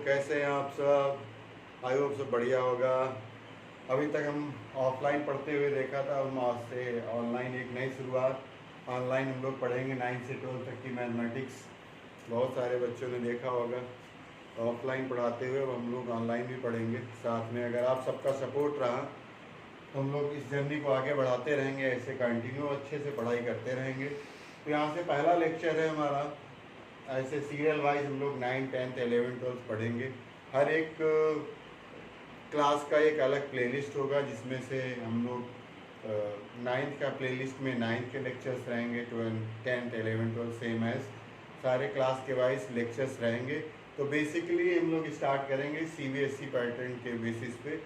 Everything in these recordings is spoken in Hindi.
कैसे हैं आप सब? आई होप सब बढ़िया होगा। अभी तक हम ऑफलाइन पढ़ते हुए देखा था, हम आज से ऑनलाइन एक नई शुरुआत। ऑनलाइन हम लोग पढ़ेंगे 9 से 12 तक की मैथमेटिक्स। बहुत सारे बच्चों ने देखा होगा ऑफलाइन पढ़ाते हुए, अब हम लोग ऑनलाइन भी पढ़ेंगे साथ में। अगर आप सबका सपोर्ट रहा तो हम लोग इस जर्नी को आगे बढ़ाते रहेंगे, ऐसे कंटिन्यू अच्छे से पढ़ाई करते रहेंगे। तो यहाँ से पहला लेक्चर है हमारा, ऐसे सीरियल वाइज हम लोग 9, 10, 11, 12 पढ़ेंगे। हर एक क्लास का एक अलग प्लेलिस्ट होगा, जिसमें से हम लोग 9th का प्लेलिस्ट में 9th के लेक्चर्स रहेंगे, 10th, 11, 12 सेम एज सारे क्लास के वाइज लेक्चर्स रहेंगे। तो बेसिकली हम लोग स्टार्ट करेंगे सीबीएसई पैटर्न के बेसिस पे,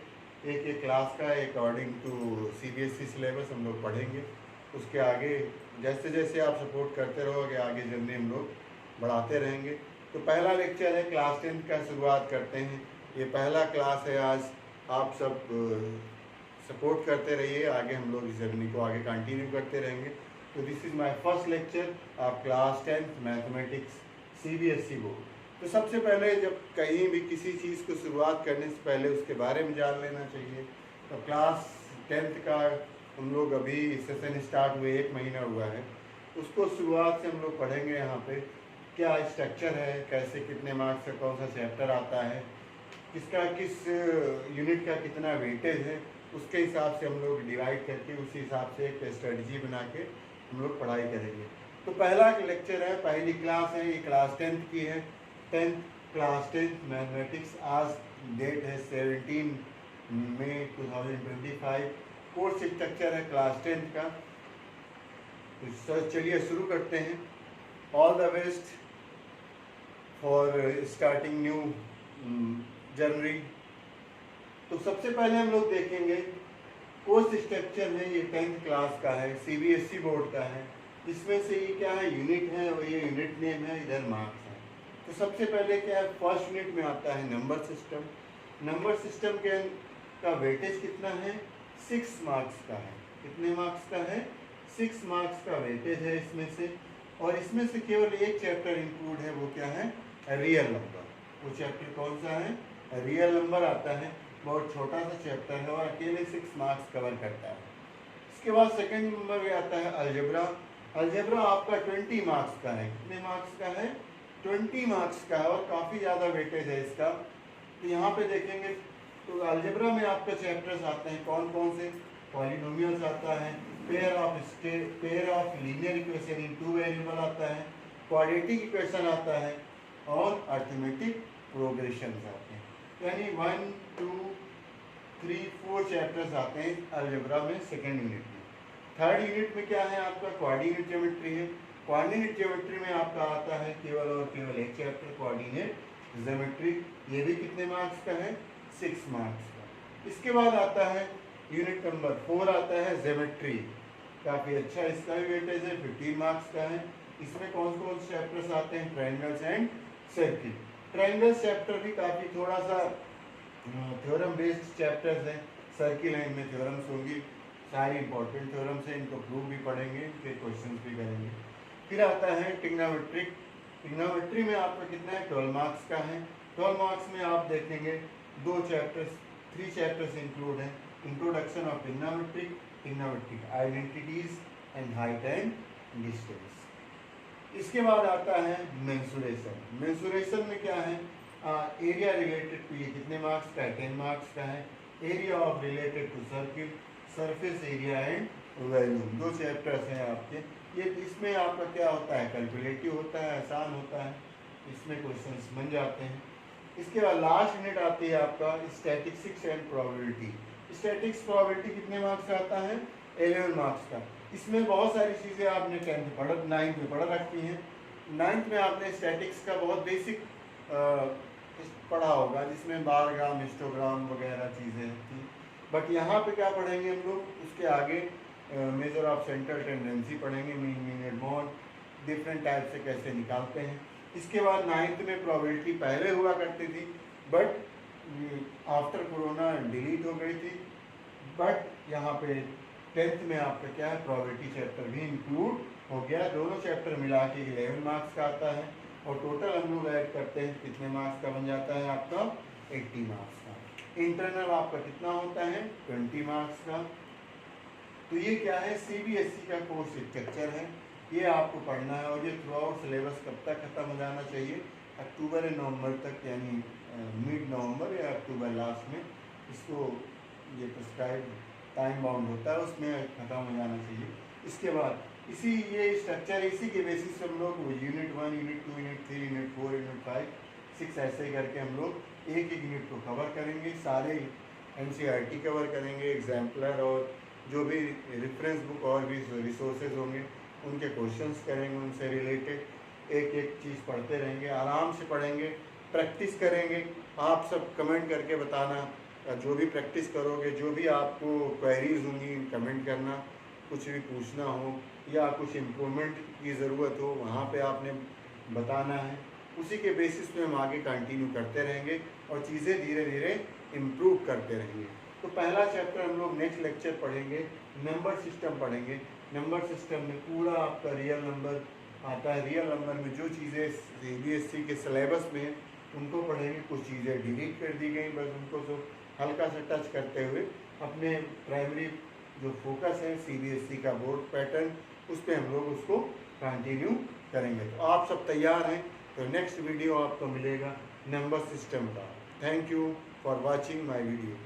एक एक क्लास का अकॉर्डिंग टू सीबीएसई सिलेबस हम लोग पढ़ेंगे। उसके आगे जैसे जैसे आप सपोर्ट करते रहोगे आगे जर्नी हम लोग बढ़ाते रहेंगे। तो पहला लेक्चर है क्लास 10 का, शुरुआत करते हैं। ये पहला क्लास है आज। आप सब सपोर्ट करते रहिए, आगे हम लोग इस जर्नी को आगे कंटिन्यू करते रहेंगे। तो this is my first lecture of class 10 mathematics CBSE board. तो सबसे पहले जब कहीं भी किसी चीज़ को शुरुआत करने से पहले उसके बारे में जान लेना चाहिए। तो क्लास 10 का हम लोग अभी सेशन स्टार्ट हुए 1 महीना हुआ है, उसको शुरुआत से हम लोग पढ़ेंगे। यहाँ पे क्या स्ट्रक्चर है, कैसे कितने मार्क्स का कौन सा चैप्टर आता है, किसका किस यूनिट का कितना वेटेज है, उसके हिसाब से हम लोग डिवाइड करके उसी हिसाब से एक स्ट्रेटजी बना के हम लोग पढ़ाई करेंगे। तो पहला लेक्चर है, पहली क्लास है, ये क्लास 10 की है। 10th class 10 mathematics. आज डेट है 17 मई 2025। कोर्स स्ट्रक्चर है क्लास 10 का। तो सर चलिए शुरू करते हैं। All the best for starting new journey. तो सबसे पहले हम लोग देखेंगे कोर्स स्ट्रक्चर है, ये 10th क्लास का है, सीबीएसई बोर्ड का है। इसमें से ये क्या है, यूनिट है और ये यूनिट नेम है, इधर मार्क्स है। तो सबसे पहले क्या है, फर्स्ट यूनिट में आता है नंबर सिस्टम। नंबर सिस्टम के का वेटेज कितना है, 6 मार्क्स का है। कितने मार्क्स का है, 6 मार्क्स का वेटेज है इसमें से। और इसमें से केवल एक चैप्टर इंक्लूड है, वो क्या है, रियल नंबर। वो चैप्टर कौन सा है, रियल नंबर आता है। बहुत छोटा सा चैप्टर है और अकेले 6 मार्क्स कवर करता है। इसके बाद सेकंड नंबर पे आता है अलजेब्रा। अलजेब्रा आपका 20 मार्क्स का है। कितने मार्क्स का है, 20 मार्क्स का है और काफ़ी ज़्यादा वेटेज है इसका। तो यहाँ पे देखेंगे तो अलजेब्रा में आपके चैप्टर्स आते हैं कौन कौन से, पॉलिनोमियल्स आता है, pair of linear equation in 2 variable आता है, क्वाड्रेटिक इक्वेशन आता है और अरिथमेटिक प्रोग्रेशन आते हैं। यानी 1, 2, 3, 4 चैप्टर्स आते हैं अलजेब्रा में सेकेंड यूनिट में। थर्ड यूनिट में क्या है आपका, कोऑर्डिनेट ज्योमेट्री है। कोऑर्डिनेट ज्योमेट्री में आपका आता है केवल और केवल एक चैप्टर, कोऑर्डिनेट ज्योमेट्री। ये भी कितने मार्क्स का है, 6 मार्क्स का। इसके बाद आता है यूनिट नंबर 4 आता है ज्योमेट्री। काफ़ी अच्छा इसका भी वेटेज है, 15 मार्क्स का है। इसमें कौन कौन से चैप्टर्स आते हैं, triangles and circle. Triangles chapter भी काफ़ी थोड़ा सा थ्योरम बेस्ड चैप्टर्स हैं। सर्किल है, इनमें थ्योरम्स होंगी, सारी इंपॉर्टेंट थ्योरम्स हैं, इनको प्रूव भी पढ़ेंगे, इनके क्वेश्चंस भी करेंगे। फिर आता है ट्रिग्नोमेट्रिक। ट्रिग्नोमेट्री में आपका कितना है, 12 मार्क्स का है। 12 मार्क्स में आप देखेंगे 2 चैप्टर्स, 3 चैप्टर्स इंक्लूड हैं। Introduction of trigonometric, trigonometric identities and height and distance. इसके बाद आता है मेंसुरेशन। मेंसुरेशन में क्या है, एरिया रिलेटेड टू, ये कितने मार्क्स का है, 10 मार्क्स का है। Area of related to circle, surface area and volume, 2 chapters हैं आपके। ये इसमें आपका क्या होता है, कैलकुलेटिव होता है, आसान होता है, इसमें क्वेश्चंस बन जाते हैं। इसके बाद लास्ट यूनिट आती है आपका statistics and probability. Statics probability कितने मार्क्स का आता है, 11 मार्क्स का। इसमें बहुत सारी चीज़ें आपने 9th में पढ़ रखी हैं। 9th में आपने स्टैटिक्स का बहुत बेसिक पढ़ा होगा, जिसमें बार ग्राम, हिस्टोग्राम वगैरह चीज़ें थी। बट यहाँ पे क्या पढ़ेंगे हम लोग, उसके आगे मेजर ऑफ सेंट्रल टेंडेंसी पढ़ेंगे, mean mean mode, different type से कैसे निकालते हैं। इसके बाद 9th में प्रोबेबिलिटी पहले हुआ करती थी, बट आफ्टर कोरोना डिलीट हो गई थी। बट यहाँ पे 10th में आपका क्या है, प्रोबेबिलिटी चैप्टर भी इंक्लूड हो गया। दोनों चैप्टर मिला के 11 मार्क्स का आता है। और टोटल हम लोग ऐड करते हैं कितने मार्क्स का बन जाता है आपका 80 मार्क्स का। इंटरनल आपका कितना होता है 20 मार्क्स का। तो ये क्या है सीबीएसई का कोर्स स्ट्रक्चर है, ये आपको पढ़ना है और ये थ्रू आउट सिलेबस कब तक खत्म हो जाना चाहिए अक्टूबर या नवंबर तक, यानी मिड नवंबर या अक्टूबर लास्ट में इसको ये प्रिस्क्राइब टाइम बाउंड होता है उसमें ख़त्म हो जाना चाहिए। इसके बाद इसी ये स्ट्रक्चर इसी के बेसिस हम लोग unit 1 unit 2 unit 3 unit 4 unit 5 6 ऐसे करके हम लोग एक एक यूनिट को कवर करेंगे, सारे एनसीईआरटी कवर करेंगे, एग्जाम्पलर और जो भी रेफरेंस बुक और भी रिसोर्सेज होंगे उनके क्वेश्चंस करेंगे, उनसे रिलेटेड एक एक चीज़ पढ़ते रहेंगे, आराम से पढ़ेंगे, प्रैक्टिस करेंगे। आप सब कमेंट करके बताना, जो भी प्रैक्टिस करोगे, जो भी आपको क्वेरीज होंगी कमेंट करना, कुछ भी पूछना हो या कुछ इम्प्रूवमेंट की ज़रूरत हो वहाँ पे आपने बताना है। उसी के बेसिस पे हम आगे कंटिन्यू करते रहेंगे और चीज़ें धीरे धीरे इम्प्रूव करते रहेंगे। तो पहला चैप्टर हम लोग नेक्स्ट लेक्चर पढ़ेंगे, नंबर सिस्टम पढ़ेंगे। नंबर सिस्टम में पूरा आपका रियल नंबर आता है, रियल नंबर में जो चीज़ें सीबीएसई के सिलेबस में उनको पढ़ेंगे, कुछ चीज़ें डिलीट कर दी गई, बस उनको तो हल्का सा टच करते हुए अपने प्राइमरी जो फोकस है सीबीएसई का बोर्ड पैटर्न उस पर हम लोग उसको कंटिन्यू करेंगे। तो आप सब तैयार हैं तो नेक्स्ट वीडियो आपको मिलेगा नंबर सिस्टम का। Thank you for watching my video.